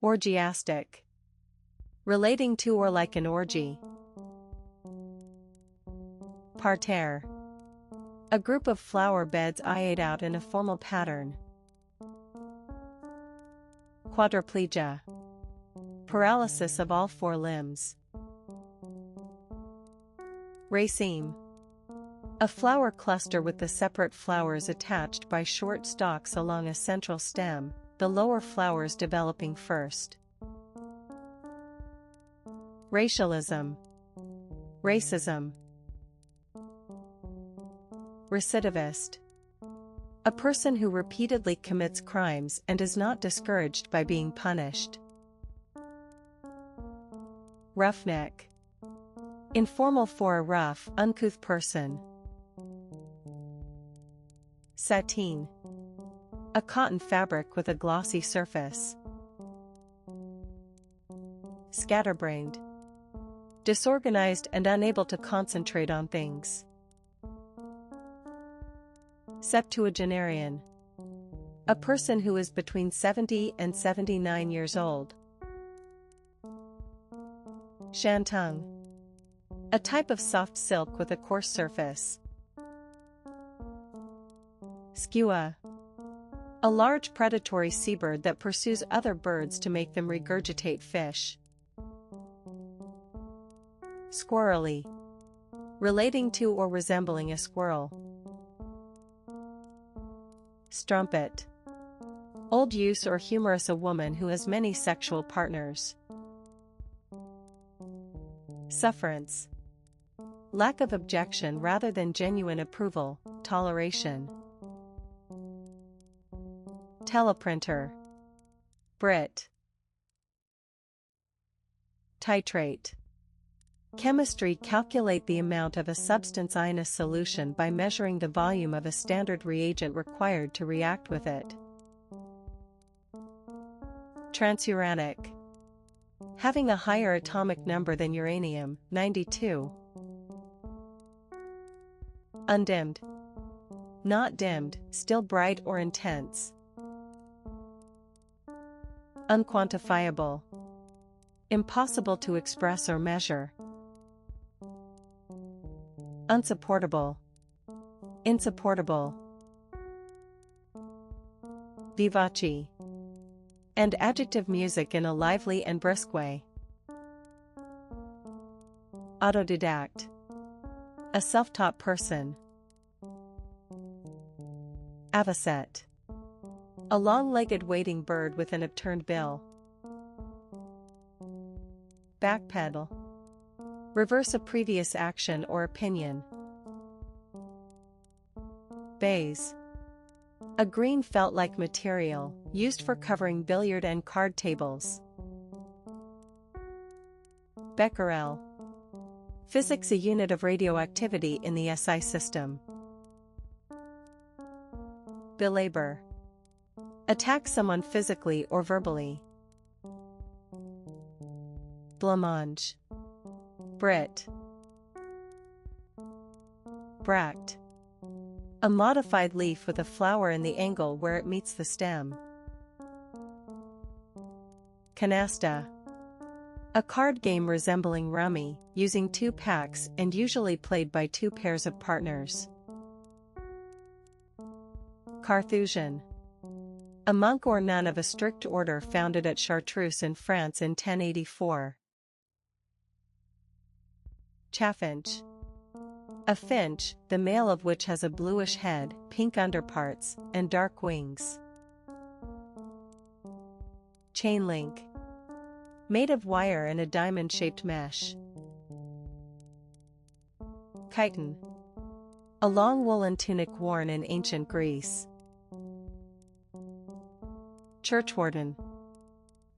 Orgiastic. Relating to or like an orgy. Parterre. A group of flower beds laid out in a formal pattern. Quadriplegia. Paralysis of all four limbs. Raceme. A flower cluster with the separate flowers attached by short stalks along a central stem, the lower flowers developing first. Racialism. Racism. Recidivist. A person who repeatedly commits crimes and is not discouraged by being punished. Roughneck. Informal for a rough, uncouth person. Sateen. A cotton fabric with a glossy surface. Scatterbrained. Disorganized and unable to concentrate on things. Septuagenarian. A person who is between 70 and 79 years old. Shantung. A type of soft silk with a coarse surface. Skua. A large predatory seabird that pursues other birds to make them regurgitate fish. Squirrely. Relating to or resembling a squirrel. Strumpet. Old use or humorous a woman who has many sexual partners. Sufferance. Lack of objection rather than genuine approval, toleration. Teleprinter. Brit. Titrate. Chemistry. Calculate the amount of a substance in a solution by measuring the volume of a standard reagent required to react with it. Transuranic. Having a higher atomic number than uranium, 92. Undimmed. Not dimmed, still bright or intense. Unquantifiable. Impossible to express or measure. Unsupportable. Insupportable. Vivace. And adjective music in a lively and brisk way. Autodidact. A self-taught person. Avocet. A long-legged wading bird with an upturned bill. Backpedal. Reverse a previous action or opinion. Baize. A green felt-like material, used for covering billiard and card tables. Becquerel. Physics, a unit of radioactivity in the SI system. Belabor. Attack someone physically or verbally. Blancmange. Brit. Bract. A modified leaf with a flower in the angle where it meets the stem. Canasta. A card game resembling rummy, using 2 packs and usually played by 2 pairs of partners. Carthusian. A monk or nun of a strict order founded at Chartreuse in France in 1084. Chaffinch. A finch, the male of which has a bluish head, pink underparts, and dark wings. Chain link. Made of wire and a diamond-shaped mesh. Chiton. A long woolen tunic worn in ancient Greece. Churchwarden.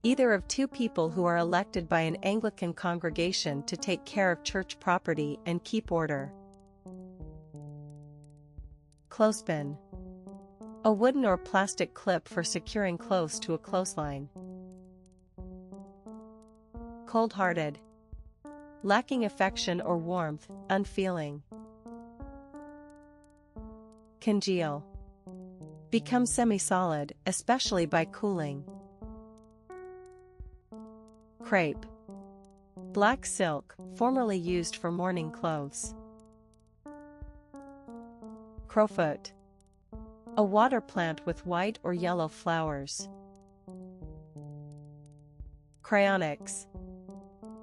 Either of 2 people who are elected by an Anglican congregation to take care of church property and keep order. Clothespin. A wooden or plastic clip for securing clothes to a clothesline. Cold-hearted. Lacking affection or warmth, unfeeling. Congeal. Become semi-solid, especially by cooling. Crepe. Black silk, formerly used for mourning clothes. Crowfoot. A water plant with white or yellow flowers. Cryonics.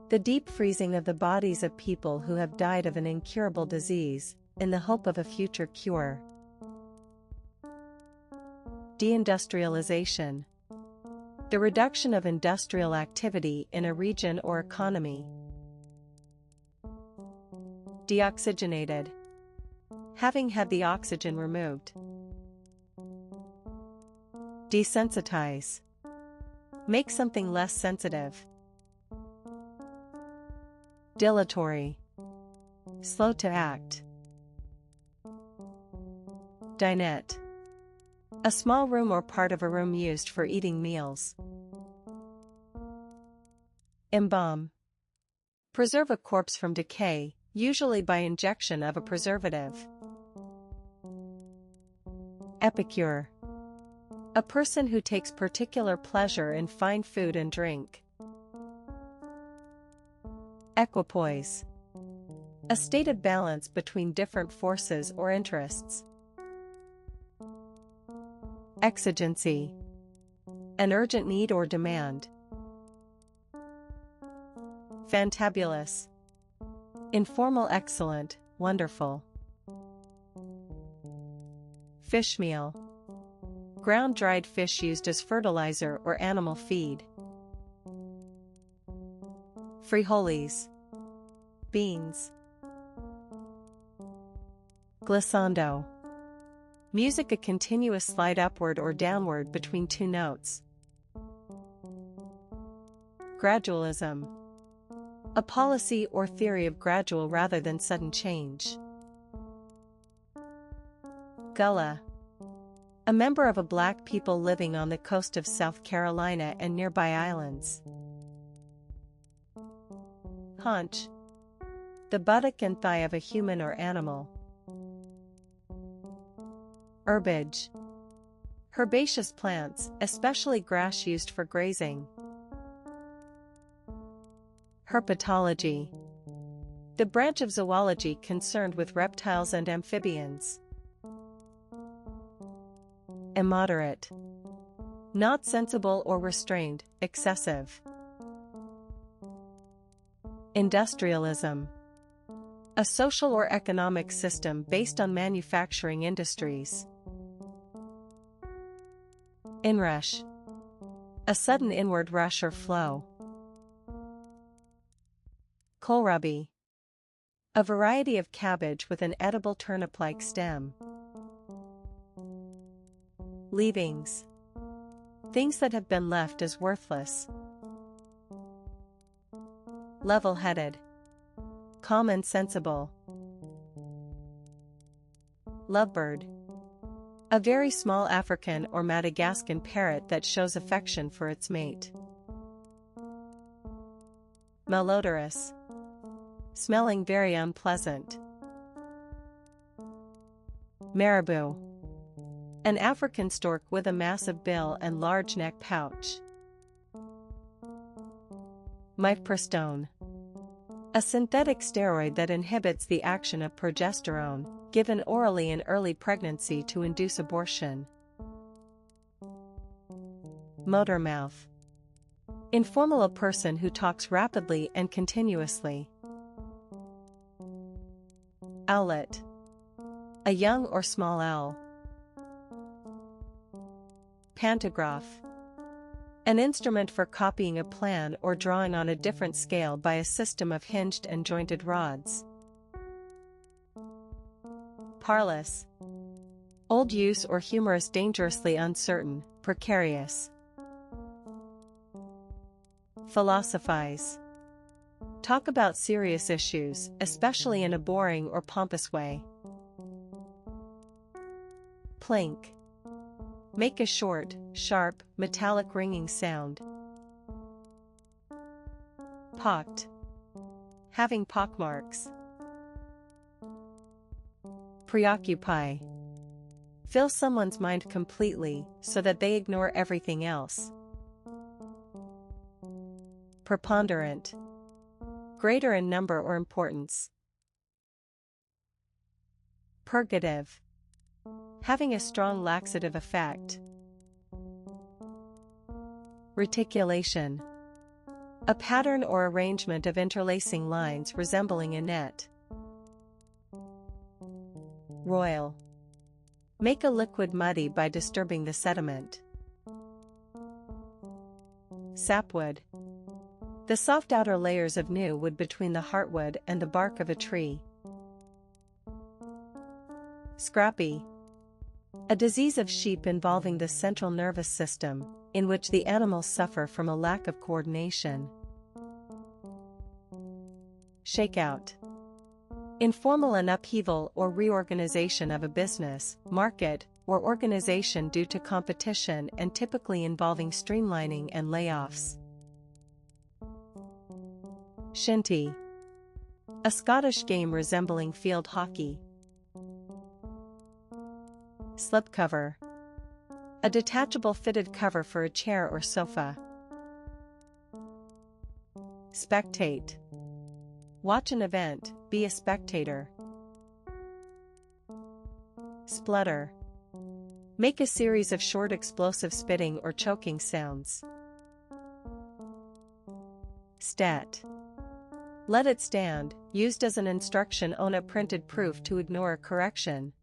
The deep freezing of the bodies of people who have died of an incurable disease, in the hope of a future cure. Deindustrialization. The reduction of industrial activity in a region or economy. Deoxygenated. Having had the oxygen removed. Desensitize. Make something less sensitive. Dilatory. Slow to act. Dinette. A small room or part of a room used for eating meals. Embalm. Preserve a corpse from decay, usually by injection of a preservative. Epicure. A person who takes particular pleasure in fine food and drink. Equipoise. A state of balance between different forces or interests. Exigency. An urgent need or demand. Fantabulous. Informal, excellent, wonderful. Fishmeal. Ground dried fish used as fertilizer or animal feed. Frijoles. Beans. Glissando. Music, a continuous slide upward or downward between two notes. Gradualism. A policy or theory of gradual rather than sudden change. Gullah. A member of a black people living on the coast of South Carolina and nearby islands. Haunch. The buttock and thigh of a human or animal. Herbage. Herbaceous plants, especially grass used for grazing. Herpetology. The branch of zoology concerned with reptiles and amphibians. Immoderate. Not sensible or restrained, excessive. Industrialism. A social or economic system based on manufacturing industries. Inrush. A sudden inward rush or flow. Kohlrabi. A variety of cabbage with an edible turnip-like stem. Leavings. Things that have been left as worthless. Level-headed. Calm and sensible. Lovebird. A very small African or Madagascan parrot that shows affection for its mate. Malodorous. Smelling very unpleasant. Marabou. An African stork with a massive bill and large neck pouch. Mifepristone. A synthetic steroid that inhibits the action of progesterone, given orally in early pregnancy to induce abortion. Motor mouth. Informal, a person who talks rapidly and continuously. Owlet. A young or small owl. Pantograph. An instrument for copying a plan or drawing on a different scale by a system of hinged and jointed rods. Parlous. Old use or humorous, dangerously uncertain, precarious. Philosophize. Talk about serious issues, especially in a boring or pompous way. Plink. Make a short, sharp, metallic ringing sound. Pocked. Having pockmarks. Preoccupy. Fill someone's mind completely, so that they ignore everything else. Preponderant. Greater in number or importance. Purgative. Having a strong laxative effect. Reticulation. A pattern or arrangement of interlacing lines resembling a net. Roil. Make a liquid muddy by disturbing the sediment. Sapwood. The soft outer layers of new wood between the heartwood and the bark of a tree. Scrappy. A disease of sheep involving the central nervous system, in which the animals suffer from a lack of coordination. Shakeout. Informal and upheaval or reorganization of a business, market, or organization due to competition and typically involving streamlining and layoffs. Shinty. A Scottish game resembling field hockey. Slipcover. A detachable fitted cover for a chair or sofa. Spectate. Watch an event, be a spectator. Splutter. Make a series of short explosive spitting or choking sounds. Stat. Let it stand, used as an instruction on a printed proof to ignore a correction.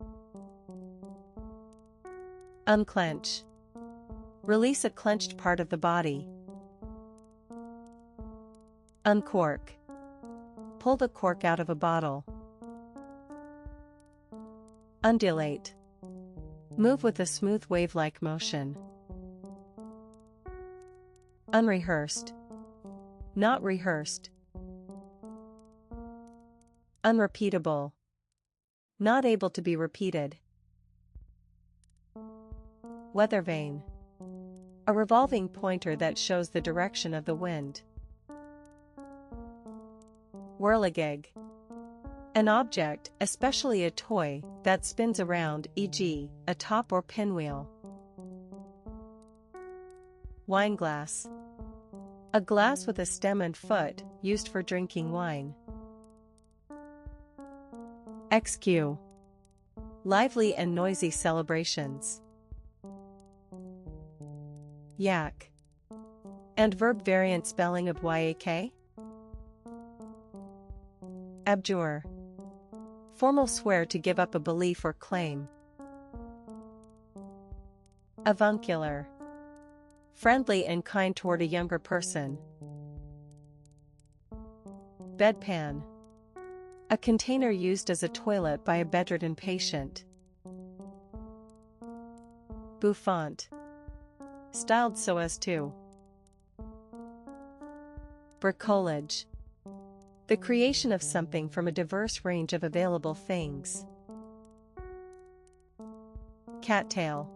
Unclench. Release a clenched part of the body. Uncork. Pull the cork out of a bottle. Undulate. Move with a smooth wave-like motion. Unrehearsed. Not rehearsed. Unrepeatable. Not able to be repeated. Weather vane. A revolving pointer that shows the direction of the wind. Whirligig. An object, especially a toy, that spins around, e.g., a top or pinwheel. Wineglass. A glass with a stem and foot, used for drinking wine. XQ. Lively and noisy celebrations. Yak. And verb variant spelling of yak? Abjure. Formal swear to give up a belief or claim. Avuncular. Friendly and kind toward a younger person. Bedpan. A container used as a toilet by a bedridden patient. Bouffant. Styled so as to. Bricolage. The creation of something from a diverse range of available things. Cattail.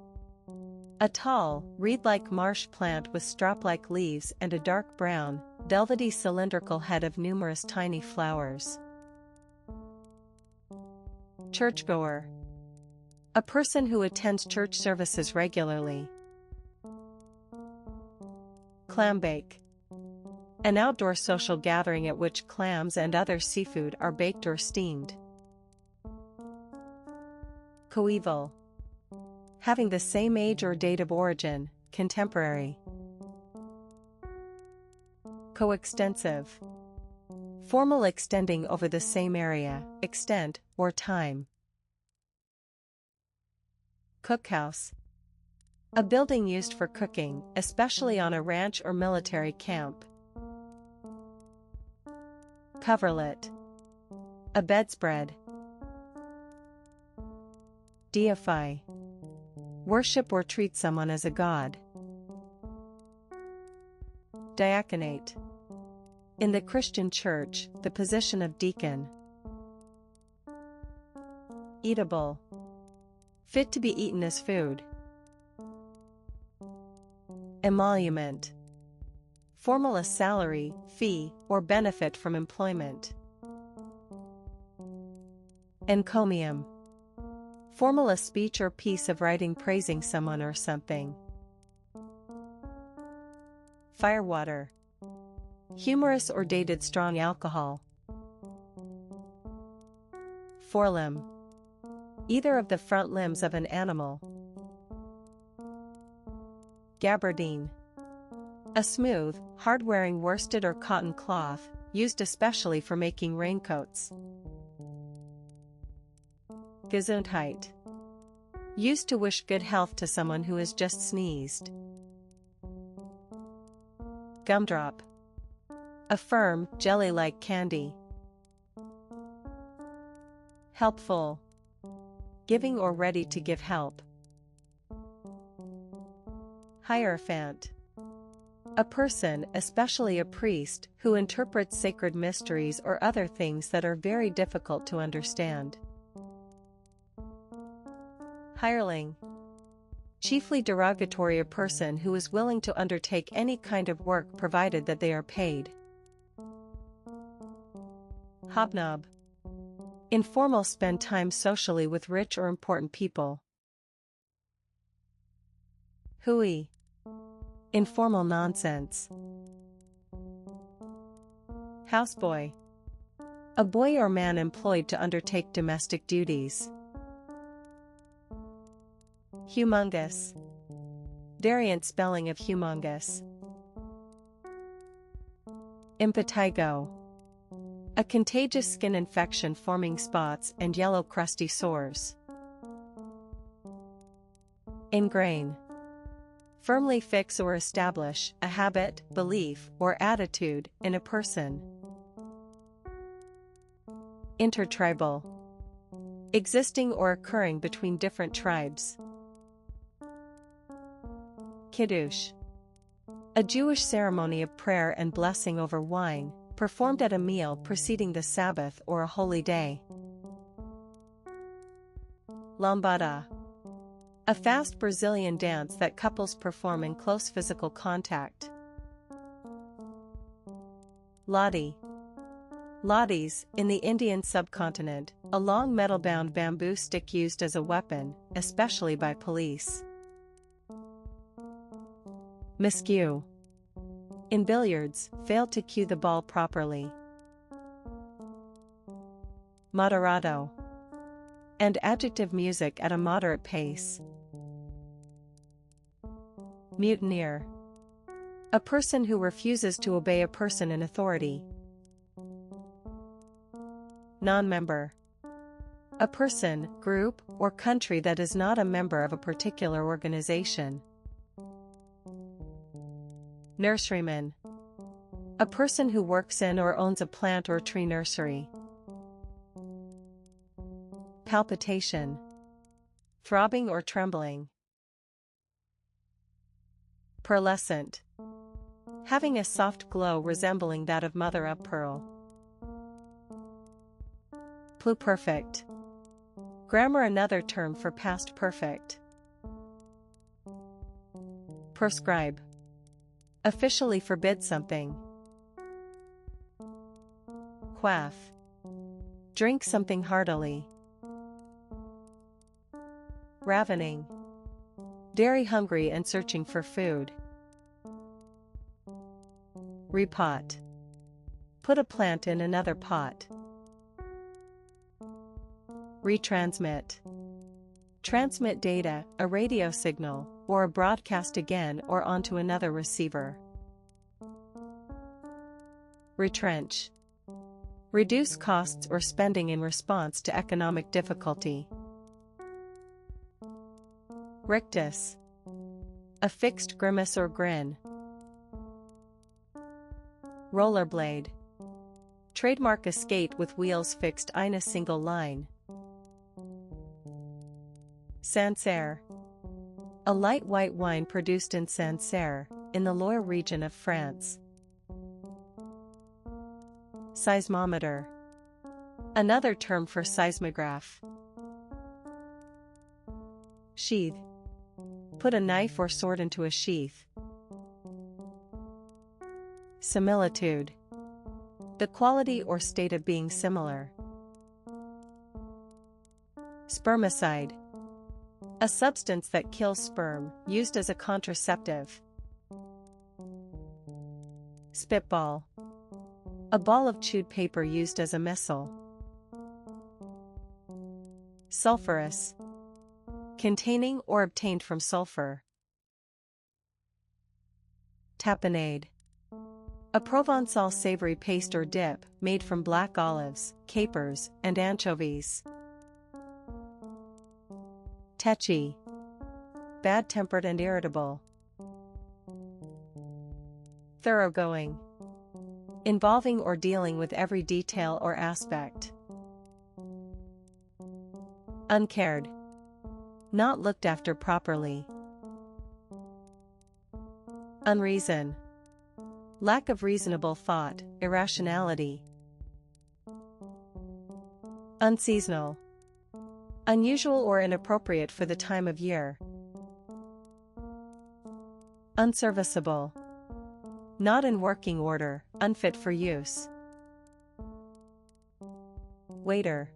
A tall, reed-like marsh plant with strap-like leaves and a dark brown, velvety cylindrical head of numerous tiny flowers. Churchgoer. A person who attends church services regularly. Clambake. An outdoor social gathering at which clams and other seafood are baked or steamed. Coeval. Having the same age or date of origin, contemporary. Coextensive. Formal extending over the same area, extent, or time. Cookhouse. A building used for cooking, especially on a ranch or military camp. Coverlet. A bedspread. Deify. Worship or treat someone as a god. Diaconate. In the Christian Church, the position of deacon. Eatable. Fit to be eaten as food. Emolument. Formal as salary, fee, or benefit from employment. Encomium. Formal a speech or piece of writing praising someone or something. Firewater. Humorous or dated strong alcohol. Forelimb. Either of the front limbs of an animal. Gabardine. A smooth, hard-wearing worsted or cotton cloth, used especially for making raincoats. Gesundheit. Used to wish good health to someone who has just sneezed. Gumdrop. A firm, jelly-like candy. Helpful. Giving or ready to give help. Hierophant. A person, especially a priest, who interprets sacred mysteries or other things that are very difficult to understand. Hireling. Chiefly derogatory, a person who is willing to undertake any kind of work provided that they are paid. Hobnob. Informal, spend time socially with rich or important people. Hooey. Informal nonsense. Houseboy. A boy or man employed to undertake domestic duties. Humongous. Variant spelling of humongous. Impetigo. A contagious skin infection forming spots and yellow crusty sores. Ingrain. Firmly fix or establish a habit, belief, or attitude in a person. Intertribal. Existing or occurring between different tribes. Kiddush. A Jewish ceremony of prayer and blessing over wine, performed at a meal preceding the Sabbath or a holy day. Lambada. A fast Brazilian dance that couples perform in close physical contact. Lodi. Lodis, in the Indian subcontinent, a long metal-bound bamboo stick used as a weapon, especially by police. Miscue. In billiards, failed to cue the ball properly. Moderato. And adjective, music at a moderate pace. Mutineer. A person who refuses to obey a person in authority. Non-member. A person, group, or country that is not a member of a particular organization. Nurseryman. A person who works in or owns a plant or tree nursery. Palpitation. Throbbing or trembling. Pearlescent. Having a soft glow resembling that of mother of pearl. Pluperfect. Grammar, another term for past perfect. Prescribe. Officially forbid something. Quaff. Drink something heartily. Ravening. Very hungry and searching for food. Repot. Put a plant in another pot. Retransmit. Transmit data, a radio signal, or a broadcast again or onto another receiver. Retrench. Reduce costs or spending in response to economic difficulty. Rictus. A fixed grimace or grin. Rollerblade. Trademark, a skate with wheels fixed in a single line. Sancerre. A light white wine produced in Sancerre, in the Loire region of France. Seismometer. Another term for seismograph. Sheath. Put a knife or sword into a sheath. Similitude. The quality or state of being similar. Spermicide. A substance that kills sperm, used as a contraceptive. Spitball. A ball of chewed paper used as a missile. Sulfurous. Containing or obtained from sulfur. Tapenade. A Provençal savory paste or dip made from black olives, capers, and anchovies. Tetchy. Bad-tempered and irritable. Thoroughgoing. Involving or dealing with every detail or aspect. Uncared. Not looked after properly. Unreason. Lack of reasonable thought, irrationality. Unseasonal. Unusual or inappropriate for the time of year. Unserviceable. Not in working order, unfit for use. Wader.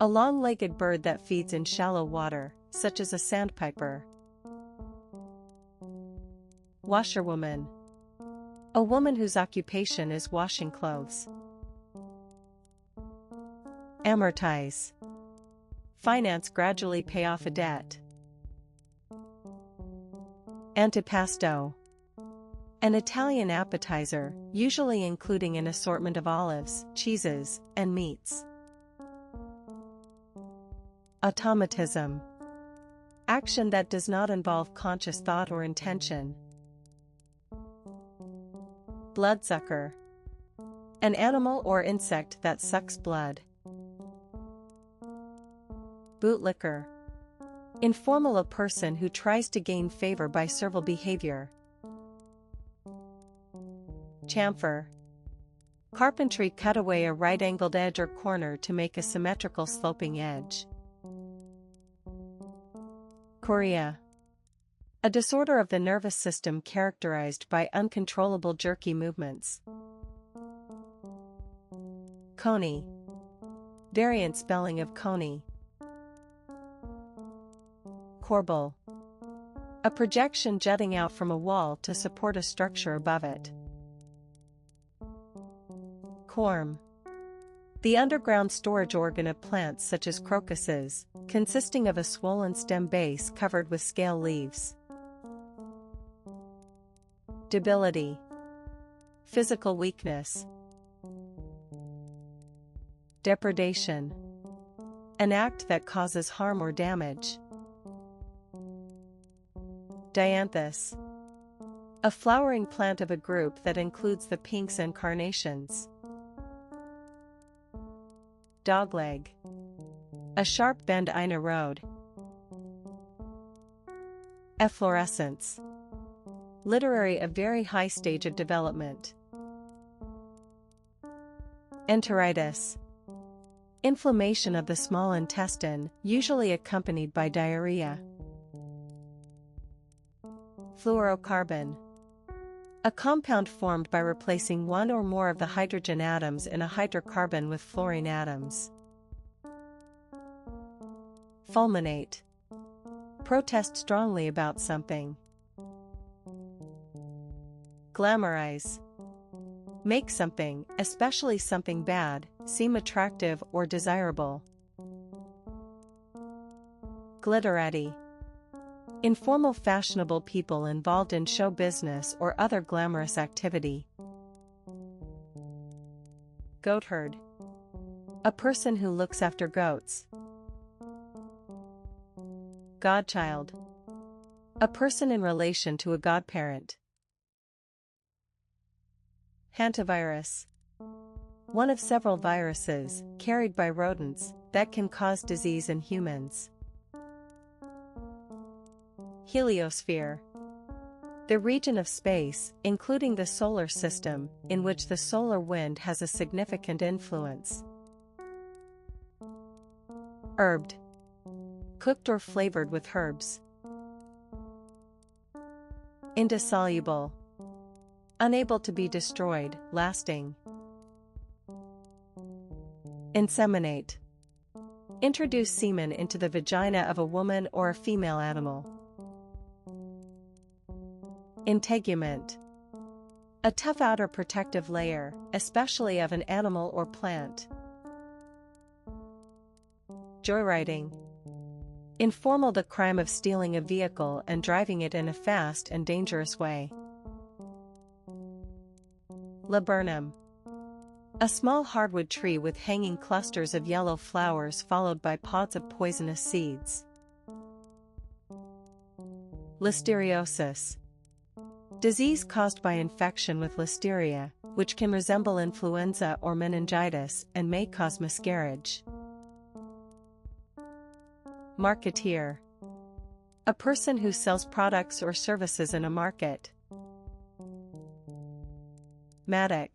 A long-legged bird that feeds in shallow water, such as a sandpiper. Washerwoman. A woman whose occupation is washing clothes. Amortize. Finance gradually pay off a debt. Antipasto. An Italian appetizer, usually including an assortment of olives, cheeses, and meats. Automatism. Action that does not involve conscious thought or intention. Bloodsucker. An animal or insect that sucks blood. Bootlicker. Informal, a person who tries to gain favor by servile behavior. Chamfer. Carpentry cut away a right-angled edge or corner to make a symmetrical sloping edge. Chorea. A disorder of the nervous system characterized by uncontrollable jerky movements. Coney. Variant spelling of coney. Corbel. A projection jutting out from a wall to support a structure above it. Corm. The underground storage organ of plants such as crocuses, consisting of a swollen stem base covered with scale leaves. Debility. Physical weakness. Depredation. An act that causes harm or damage. Dianthus. A flowering plant of a group that includes the pinks and carnations. Dogleg. A sharp bend in a road. Efflorescence. Literary, a very high stage of development. Enteritis. Inflammation of the small intestine, usually accompanied by diarrhea. Fluorocarbon. A compound formed by replacing one or more of the hydrogen atoms in a hydrocarbon with fluorine atoms. Fulminate. Protest strongly about something. Glamorize. Make something, especially something bad, seem attractive or desirable. Glitterati. Informal, fashionable people involved in show business or other glamorous activity. Goatherd. A person who looks after goats. Godchild. A person in relation to a godparent. Hantavirus. One of several viruses, carried by rodents, that can cause disease in humans. Heliosphere. The region of space, including the solar system, in which the solar wind has a significant influence. Herbed. Cooked or flavored with herbs. Indissoluble. Unable to be destroyed, lasting. Inseminate. Introduce semen into the vagina of a woman or a female animal. Integument. A tough outer protective layer, especially of an animal or plant. Joyriding. Informal, the crime of stealing a vehicle and driving it in a fast and dangerous way. Laburnum. A small hardwood tree with hanging clusters of yellow flowers followed by pods of poisonous seeds. Listeriosis. Disease caused by infection with listeria, which can resemble influenza or meningitis and may cause miscarriage. Marketeer. A person who sells products or services in a market. Mattock.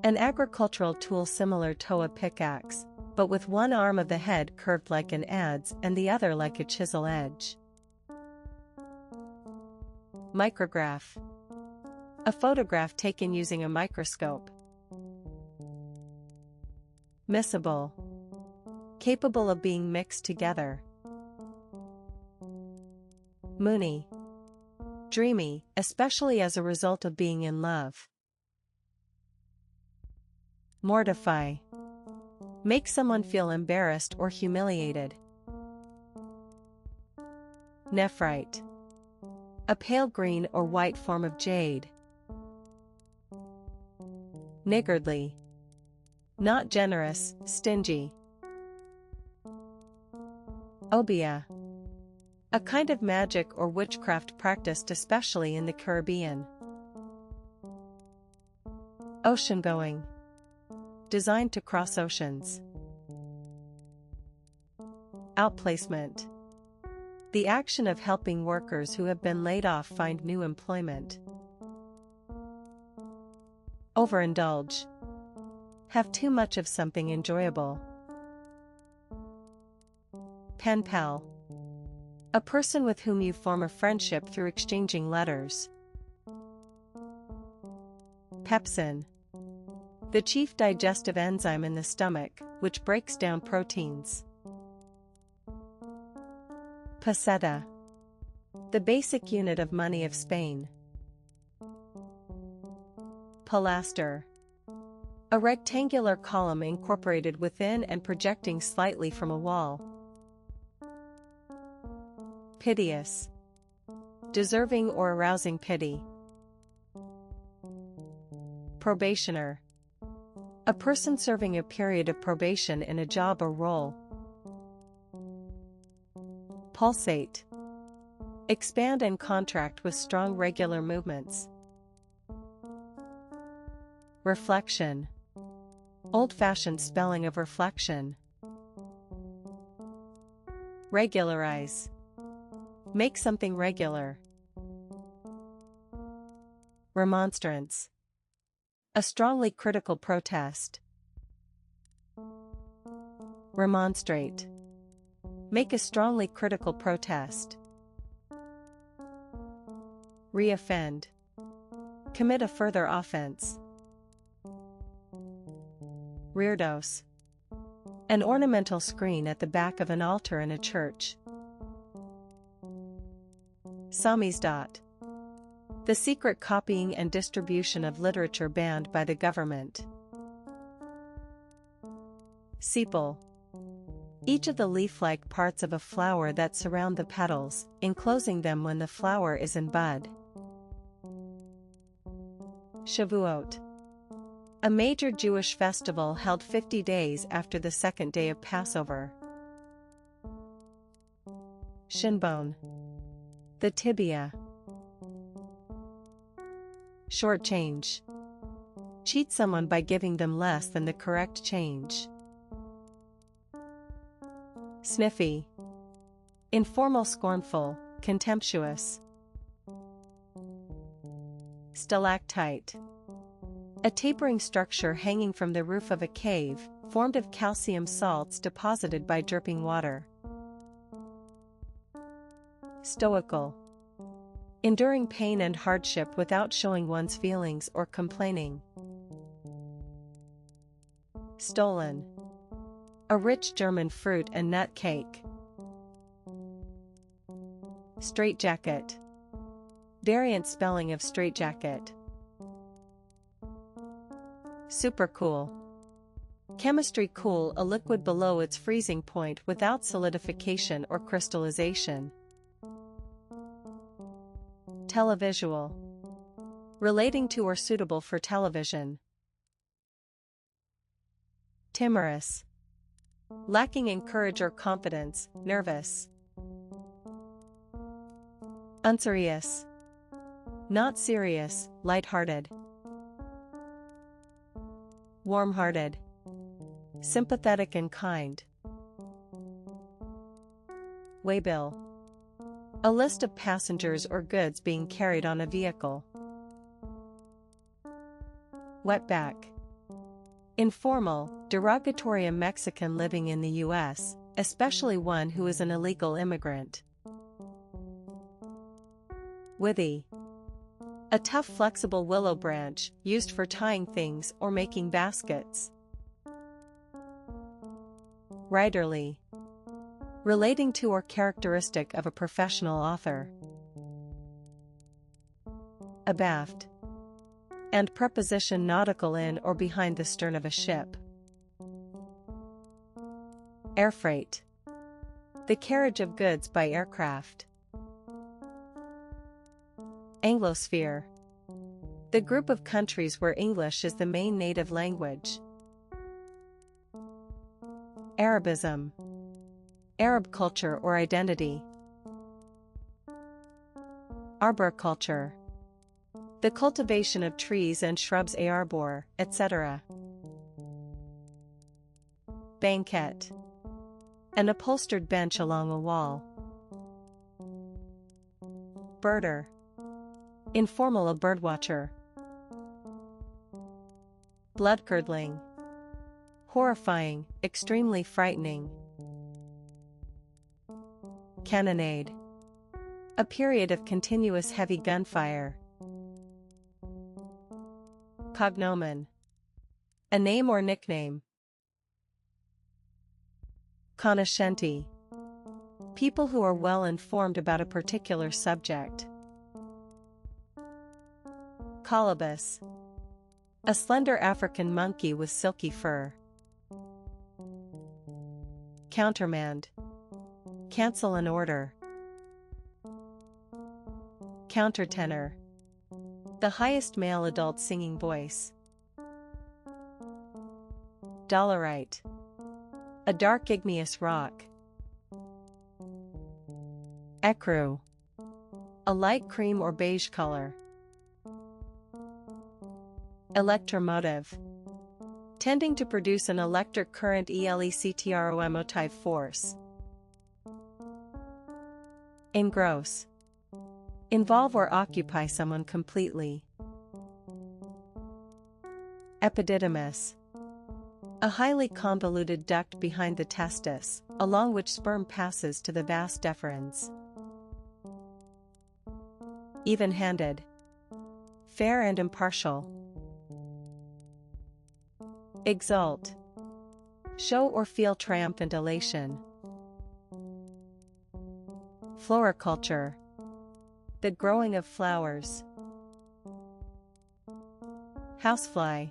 An agricultural tool similar to a pickaxe, but with one arm of the head curved like an adze and the other like a chisel edge. Micrograph. A photograph taken using a microscope. Miscible. Capable of being mixed together. Moony. Dreamy, especially as a result of being in love. Mortify. Make someone feel embarrassed or humiliated. Nephrite. A pale green or white form of jade. Niggardly. Not generous, stingy. Obeah. A kind of magic or witchcraft practiced especially in the Caribbean. Oceangoing. Designed to cross oceans. Outplacement. The action of helping workers who have been laid off find new employment. Overindulge. Have too much of something enjoyable. Pen pal. A person with whom you form a friendship through exchanging letters. Pepsin. The chief digestive enzyme in the stomach, which breaks down proteins. Peseta. The basic unit of money of Spain. Pilaster. A rectangular column incorporated within and projecting slightly from a wall. Piteous. Deserving or arousing pity. Probationer. A person serving a period of probation in a job or role. Pulsate. Expand and contract with strong regular movements. Reflection. Old-fashioned spelling of reflection. Regularize. Make something regular. Remonstrance. A strongly critical protest. Remonstrate. Make a strongly critical protest. Reoffend. Commit a further offense. Reredos. An ornamental screen at the back of an altar in a church. Samizdat. The secret copying and distribution of literature banned by the government. Sepal. Each of the leaf-like parts of a flower that surround the petals, enclosing them when the flower is in bud. Shavuot. A major Jewish festival held 50 days after the second day of Passover. Shinbone. The tibia. Shortchange. Cheat someone by giving them less than the correct change. Sniffy. Informal, scornful, contemptuous. Stalactite. A tapering structure hanging from the roof of a cave, formed of calcium salts deposited by dripping water. Stoical. Enduring pain and hardship without showing one's feelings or complaining. Stollen. A rich German fruit and nut cake. Straitjacket. Variant spelling of straitjacket. Supercool. Chemistry cool, a liquid below its freezing point without solidification or crystallization. Televisual. Relating to or suitable for television. Timorous. Lacking in courage or confidence, nervous. Unserious. Not serious, light-hearted. Warm-hearted. Sympathetic and kind. Waybill. A list of passengers or goods being carried on a vehicle. Wetback. Informal, derogatory, a Mexican living in the U.S., especially one who is an illegal immigrant. Withy. A tough flexible willow branch, used for tying things or making baskets. Writerly. Relating to or characteristic of a professional author. Abaft. And preposition nautical in or behind the stern of a ship. Airfreight. The carriage of goods by aircraft. Anglosphere. The group of countries where English is the main native language. Arabism. Arab culture or identity. Arboriculture. The cultivation of trees and shrubs, arbor, etc. Banquette. An upholstered bench along a wall. Birder. Informal, a birdwatcher. Blood-curdling. Horrifying, extremely frightening. Cannonade. A period of continuous heavy gunfire. Cognomen. A name or nickname. Conoscenti. People who are well informed about a particular subject. Colobus. A slender African monkey with silky fur. Countermand. Cancel an order. Countertenor. The highest male adult singing voice. Dolerite. A dark igneous rock. Ecru. A light cream or beige color. Electromotive. Tending to produce an electric current, electromotive force. Engross. Involve or occupy someone completely. Epididymis. A highly convoluted duct behind the testis, along which sperm passes to the vas deferens. Even-handed. Fair and impartial. Exult. Show or feel triumphant elation. Floriculture. The growing of flowers. Housefly.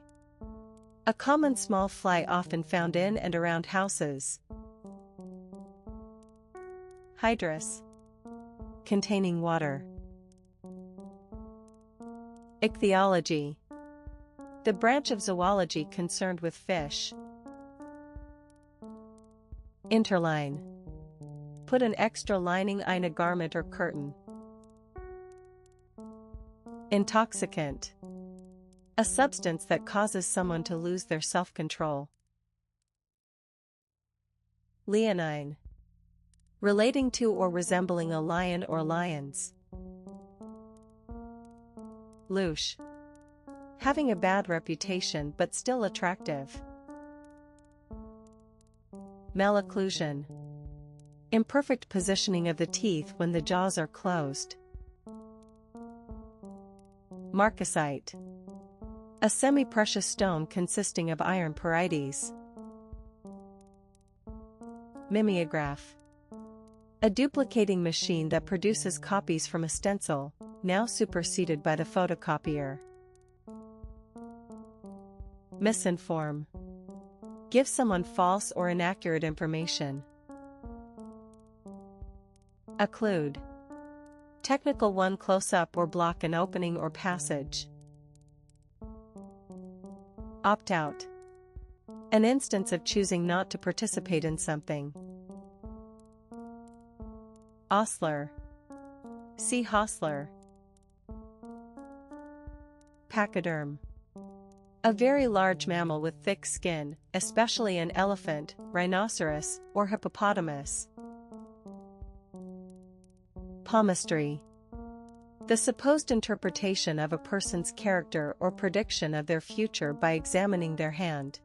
A common small fly often found in and around houses. Hydrus. Containing water. Ichthyology. The branch of zoology concerned with fish. Interline. Put an extra lining in a garment or curtain. Intoxicant. A substance that causes someone to lose their self-control. Leonine. Relating to or resembling a lion or lions. Louche. Having a bad reputation but still attractive. Malocclusion. Imperfect positioning of the teeth when the jaws are closed. Marcasite. A semi-precious stone consisting of iron pyrites. Mimeograph. A duplicating machine that produces copies from a stencil, now superseded by the photocopier. Misinform. Give someone false or inaccurate information. Occlude. Technical one close up or block an opening or passage. Opt out. An instance of choosing not to participate in something. Ostler. See Hostler. Pachyderm. A very large mammal with thick skin, especially an elephant, rhinoceros, or hippopotamus. Palmistry. The supposed interpretation of a person's character or prediction of their future by examining their hand.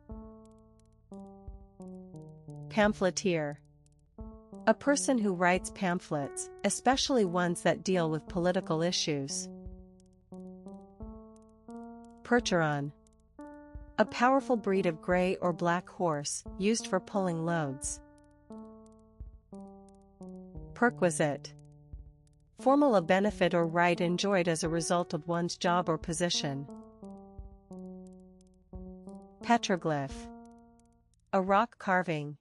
Pamphleteer. A person who writes pamphlets, especially ones that deal with political issues. Percheron. A powerful breed of gray or black horse, used for pulling loads. Perquisite. Formal a benefit or right enjoyed as a result of one's job or position. Petroglyph. A rock carving.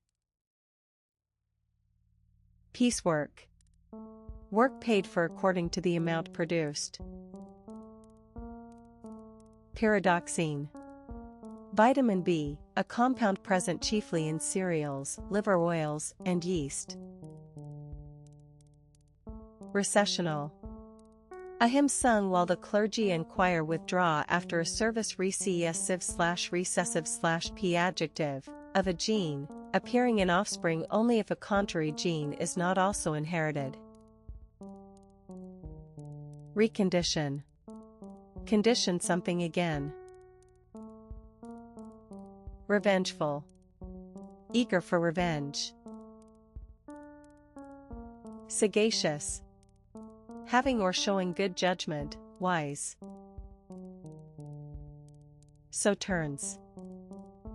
Piecework. Work paid for according to the amount produced. Pyridoxine. Vitamin B, a compound present chiefly in cereals, liver oils, and yeast. Recessional. A hymn sung while the clergy and choir withdraw after a service. Recessive/recessive/p adjective, of a gene, appearing in offspring only if a contrary gene is not also inherited. Recondition. Condition something again. Revengeful. Eager for revenge. Sagacious. Having or showing good judgment, wise. Sauternes.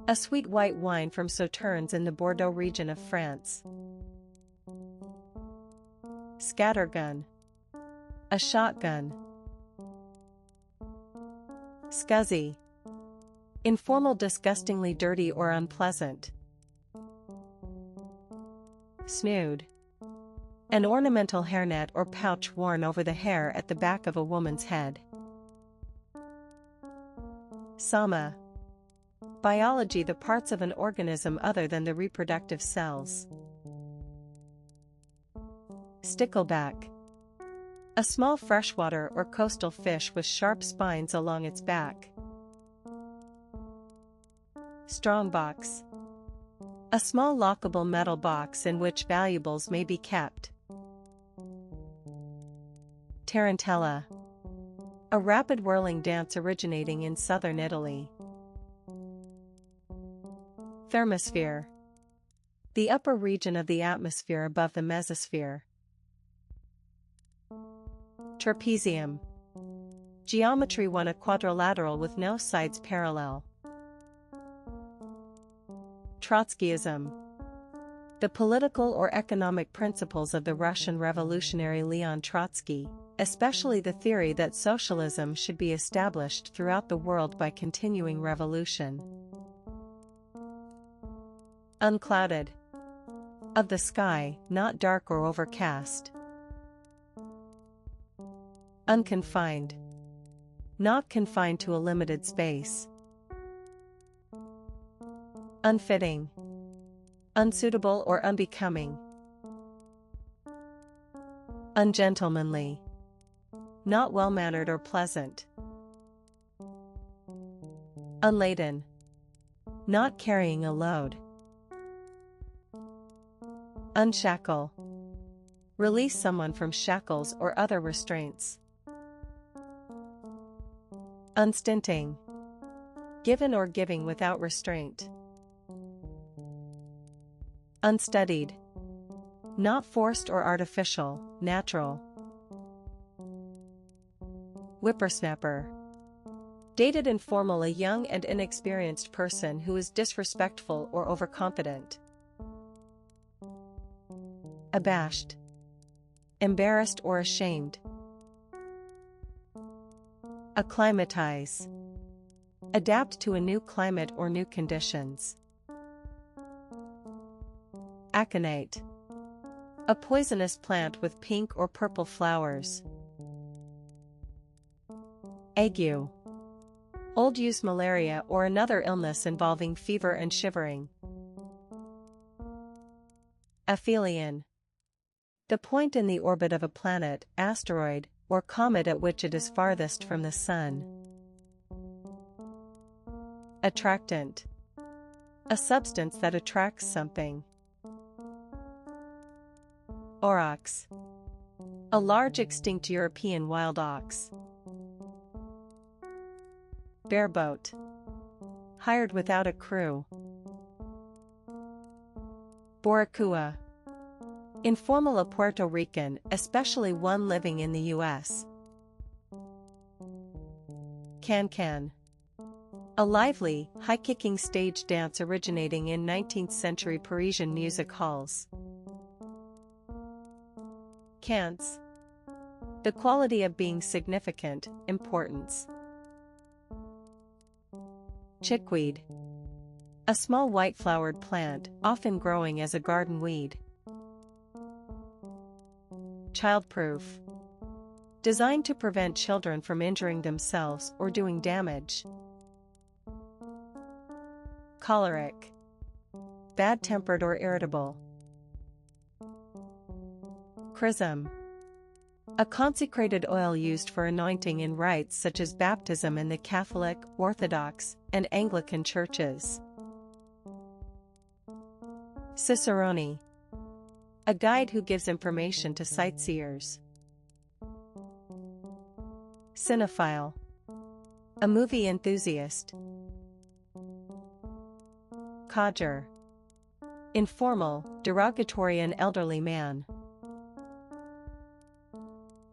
A sweet white wine from Sauternes in the Bordeaux region of France. Scattergun. A shotgun. Scuzzy. Informal, disgustingly dirty or unpleasant. Snood. An ornamental hairnet or pouch worn over the hair at the back of a woman's head. Soma. Biology, the parts of an organism other than the reproductive cells. Stickleback. A small freshwater or coastal fish with sharp spines along its back. Strongbox. A small lockable metal box in which valuables may be kept. Tarantella. A rapid whirling dance originating in southern Italy. Thermosphere. The upper region of the atmosphere above the mesosphere. Trapezium. Geometry 1, a quadrilateral with no sides parallel. Trotskyism. The political or economic principles of the Russian revolutionary Leon Trotsky, especially the theory that socialism should be established throughout the world by continuing revolution. Unclouded. Of the sky, not dark or overcast. Unconfined. Not confined to a limited space. Unfitting. Unsuitable or unbecoming. Ungentlemanly. Not well-mannered or pleasant. Unladen. Not carrying a load. Unshackle. Release someone from shackles or other restraints. Unstinting. Given or giving without restraint. Unstudied. Not forced or artificial, natural. Whippersnapper. Dated informal, a young and inexperienced person who is disrespectful or overconfident. Abashed. Embarrassed or ashamed. Acclimatize. adapt to a new climate or new conditions. Aconite. A poisonous plant with pink or purple flowers. Ague. Old use malaria or another illness involving fever and shivering. Aphelion. The point in the orbit of a planet, asteroid, or comet at which it is farthest from the Sun. Attractant. A substance that attracts something. Aurochs. A large extinct European wild ox. Bareboat. Hired without a crew. Boricua. Informal a Puerto Rican, especially one living in the U.S. Can-can. A lively, high-kicking stage dance originating in 19th-century Parisian music halls. Cance. The quality of being significant, importance. Chickweed. A small white-flowered plant, often growing as a garden weed. Childproof. Designed to prevent children from injuring themselves or doing damage. Choleric. Bad-tempered or irritable. Chrism. A consecrated oil used for anointing in rites such as baptism in the Catholic, Orthodox, and Anglican churches. Cicerone. A guide who gives information to sightseers. Cinephile. A movie enthusiast. Codger. Informal, derogatory and elderly man.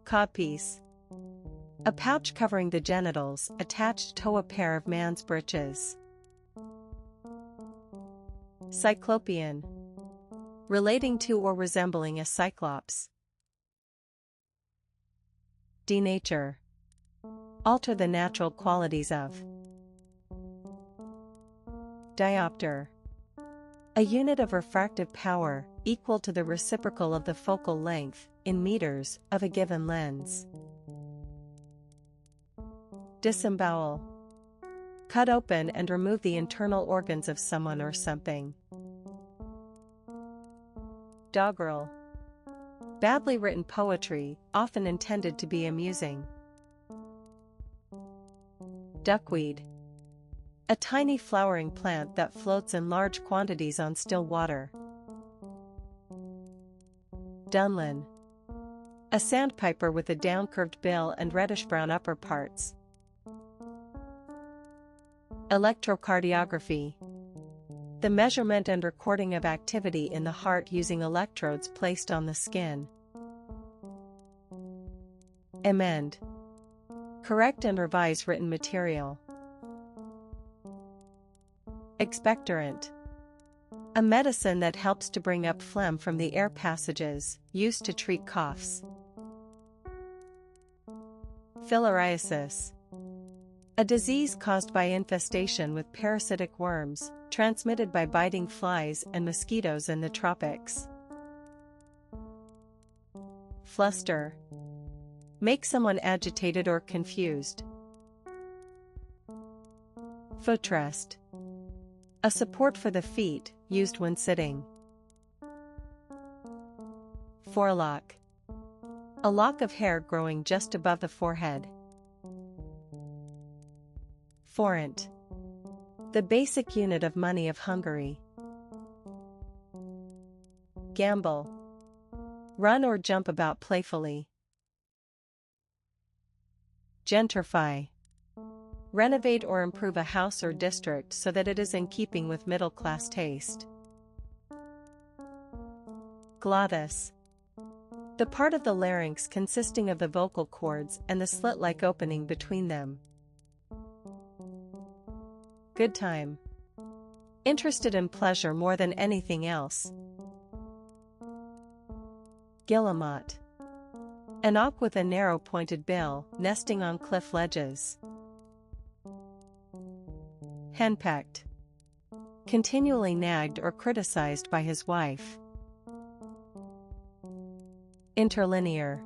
Codpiece. A pouch covering the genitals, attached to a pair of man's breeches. Cyclopean. Relating to or resembling a cyclops. Denature. Alter the natural qualities of. Diopter. A unit of refractive power, equal to the reciprocal of the focal length, in meters, of a given lens. Disembowel. Cut open and remove the internal organs of someone or something. Doggerel. Badly written poetry, often intended to be amusing. Duckweed. A tiny flowering plant that floats in large quantities on still water. Dunlin. A sandpiper with a down-curved bill and reddish-brown upper parts. Electrocardiography. The measurement and recording of activity in the heart using electrodes placed on the skin. Amend. Correct and revise written material. Expectorant. A medicine that helps to bring up phlegm from the air passages, used to treat coughs. Filariasis. A disease caused by infestation with parasitic worms, transmitted by biting flies and mosquitoes in the tropics. Fluster. Make someone agitated or confused. Footrest. A support for the feet, used when sitting. Forelock. A lock of hair growing just above the forehead. Forint. The basic unit of money of Hungary. Gambol. Run or jump about playfully. Gentrify. Renovate or improve a house or district so that it is in keeping with middle-class taste. Glottis. The part of the larynx consisting of the vocal cords and the slit-like opening between them. Good time. Interested in pleasure more than anything else. Guillemot. An auk with a narrow pointed bill, nesting on cliff ledges. Henpecked. Continually nagged or criticized by his wife. Interlinear.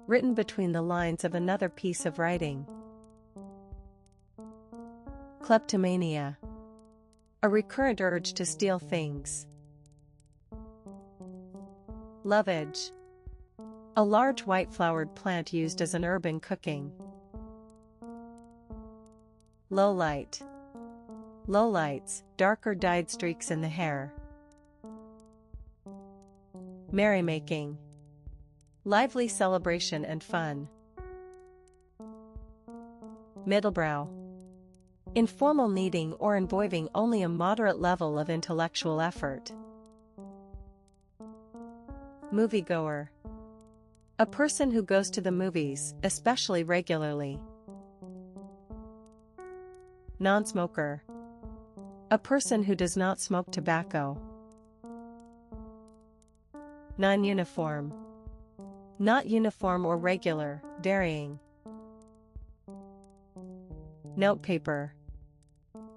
Written between the lines of another piece of writing. Kleptomania. A recurrent urge to steal things. Lovage. A large white-flowered plant used as an herb in cooking. Lowlight. Lowlights, dark or dyed streaks in the hair. Merrymaking. Lively celebration and fun. Middlebrow. Informal needing or involving only a moderate level of intellectual effort. Moviegoer. A person who goes to the movies, especially regularly. Non-smoker. A person who does not smoke tobacco. Non-uniform. Not uniform or regular, varying. Notepaper.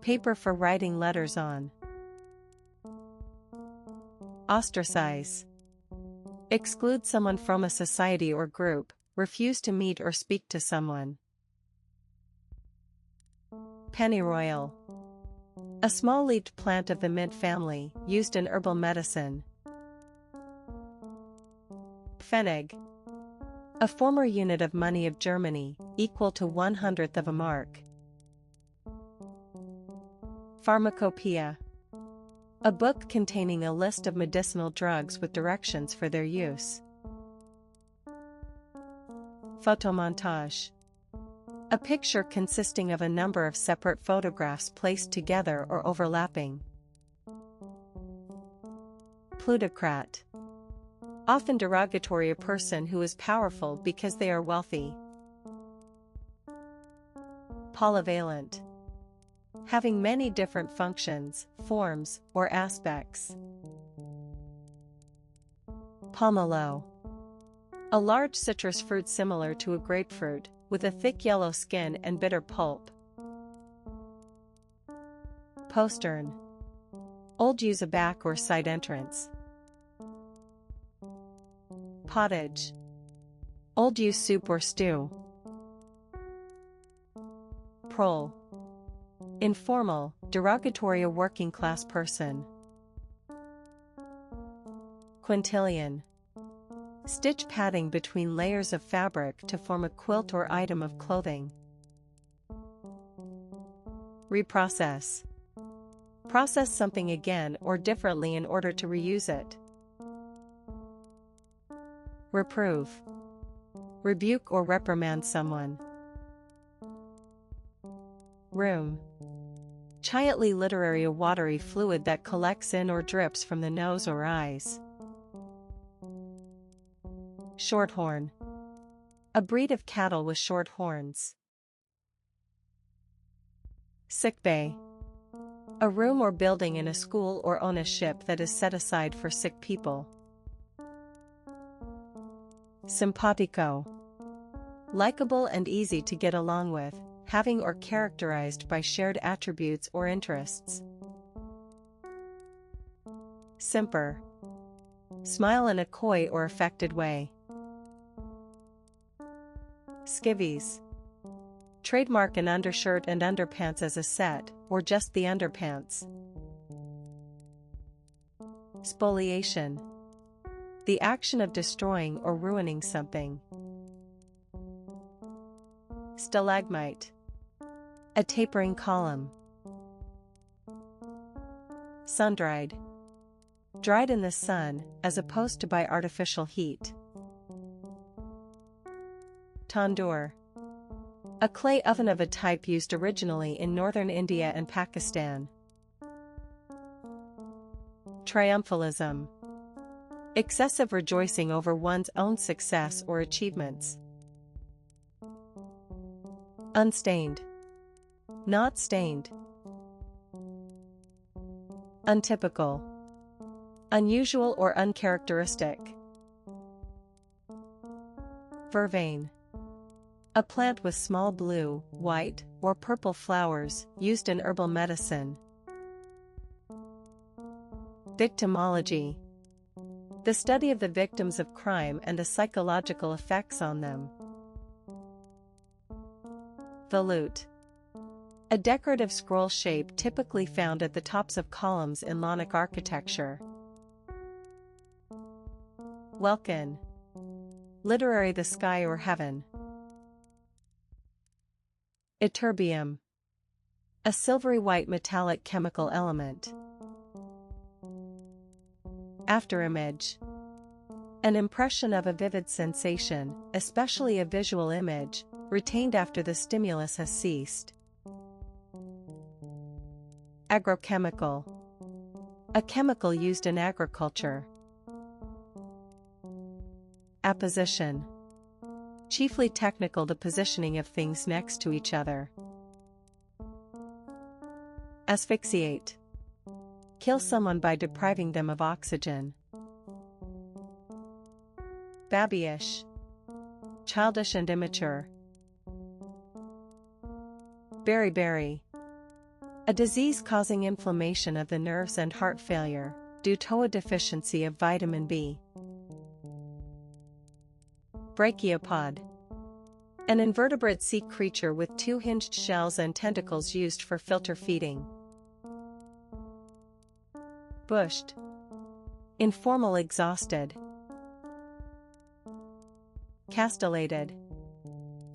Paper for writing letters on. Ostracize. Exclude someone from a society or group, refuse to meet or speak to someone. Pennyroyal. A small-leaved plant of the mint family, used in herbal medicine. Pfennig. A former unit of money of Germany, equal to 1/100th of a mark. Pharmacopoeia. A book containing a list of medicinal drugs with directions for their use. Photomontage. A picture consisting of a number of separate photographs placed together or overlapping. Plutocrat. Often derogatory, a person who is powerful because they are wealthy. Polyvalent. Having many different functions, forms, or aspects. Pomelo. A large citrus fruit similar to a grapefruit, with a thick yellow skin and bitter pulp. Postern. Old, use a back or side entrance. Pottage. Old, use soup or stew. Prole. Informal, derogatory, a working class person. Quintillion. Stitch padding between layers of fabric to form a quilt or item of clothing. Reprocess. Process something again or differently in order to reuse it. Reprove. Rebuke or reprimand someone. Rheum. Childly literary, a watery fluid that collects in or drips from the nose or eyes. Shorthorn. A breed of cattle with short horns. Sickbay. A room or building in a school or on a ship that is set aside for sick people. Simpatico. Likable and easy to get along with, having or characterized by shared attributes or interests. Simper. Smile in a coy or affected way. Skivvies. Trademark an undershirt and underpants as a set, or just the underpants. Spoliation. The action of destroying or ruining something. Stalagmite. A tapering column. Sun-dried. Dried in the sun, as opposed to by artificial heat. Tandoor. A clay oven of a type used originally in northern India and Pakistan. Triumphalism. Excessive rejoicing over one's own success or achievements. Unstained. Not stained. Untypical. Unusual or uncharacteristic. Vervain. A plant with small blue, white, or purple flowers, used in herbal medicine. Victimology. The study of the victims of crime and the psychological effects on them. Volute. A decorative scroll shape typically found at the tops of columns in Ionic architecture. Welkin. Literary the sky or heaven. Ytterbium. A silvery white metallic chemical element. Afterimage. An impression of a vivid sensation, especially a visual image, retained after the stimulus has ceased. Agrochemical. A chemical used in agriculture. Apposition. Chiefly technical, the positioning of things next to each other. Asphyxiate. Kill someone by depriving them of oxygen. Babyish. Childish and immature. Beriberi. A disease causing inflammation of the nerves and heart failure, due to a deficiency of vitamin B. Brachiopod. An invertebrate sea creature with two hinged shells and tentacles used for filter feeding. Bushed. Informal, exhausted. Castellated.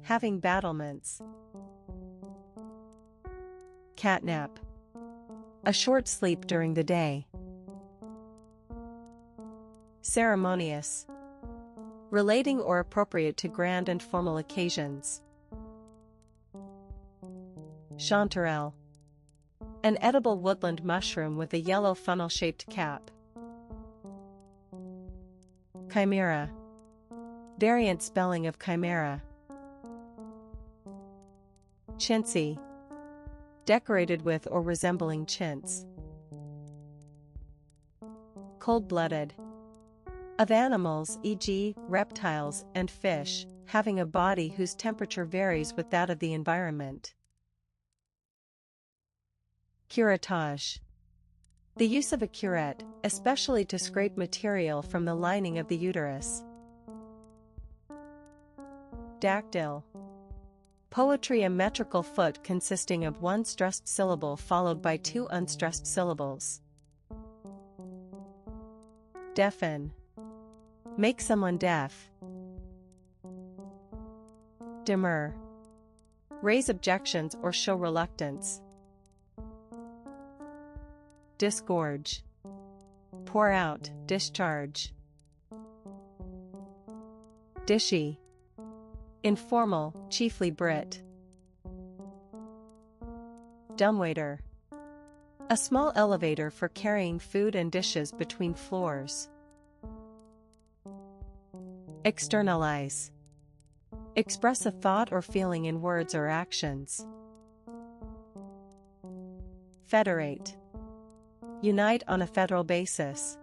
Having battlements. Catnap. A short sleep during the day. Ceremonious. Relating or appropriate to grand and formal occasions. Chanterelle. An edible woodland mushroom with a yellow funnel-shaped cap. Chimera. Variant spelling of chimera. Chintzy. Decorated with or resembling chintz. Cold-blooded. Of animals, e.g., reptiles and fish, having a body whose temperature varies with that of the environment. Curettage. The use of a curette, especially to scrape material from the lining of the uterus. Dactyl. Poetry, a metrical foot consisting of one stressed syllable followed by two unstressed syllables. Deafen. Make someone deaf. Demur. Raise objections or show reluctance. Disgorge. Pour out, discharge. Dishy. Informal, chiefly Brit. Dumbwaiter. A small elevator for carrying food and dishes between floors. Externalize. Express a thought or feeling in words or actions. Federate. Unite on a federal basis.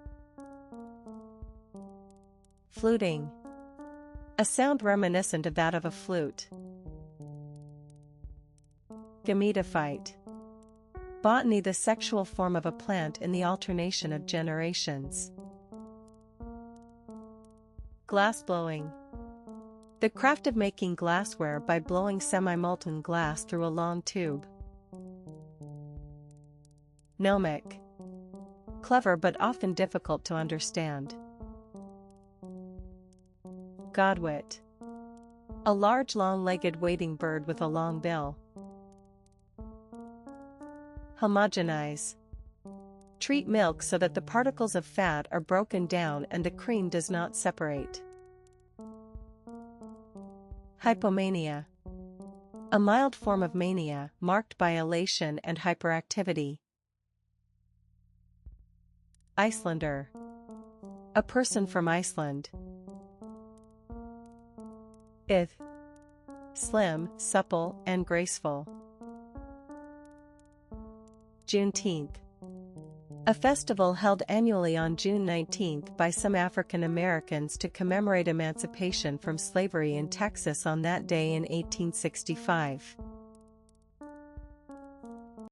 Fluting. A sound reminiscent of that of a flute. Gametophyte. Botany, the sexual form of a plant in the alternation of generations. Glassblowing. The craft of making glassware by blowing semi-molten glass through a long tube. Gnomic. Clever but often difficult to understand. Godwit. A large long-legged wading bird with a long bill. Homogenize. Treat milk so that the particles of fat are broken down and the cream does not separate. Hypomania. A mild form of mania marked by elation and hyperactivity. Icelander. A person from Iceland. Ith. Slim, supple, and graceful. Juneteenth. A festival held annually on June 19 by some African Americans to commemorate emancipation from slavery in Texas on that day in 1865.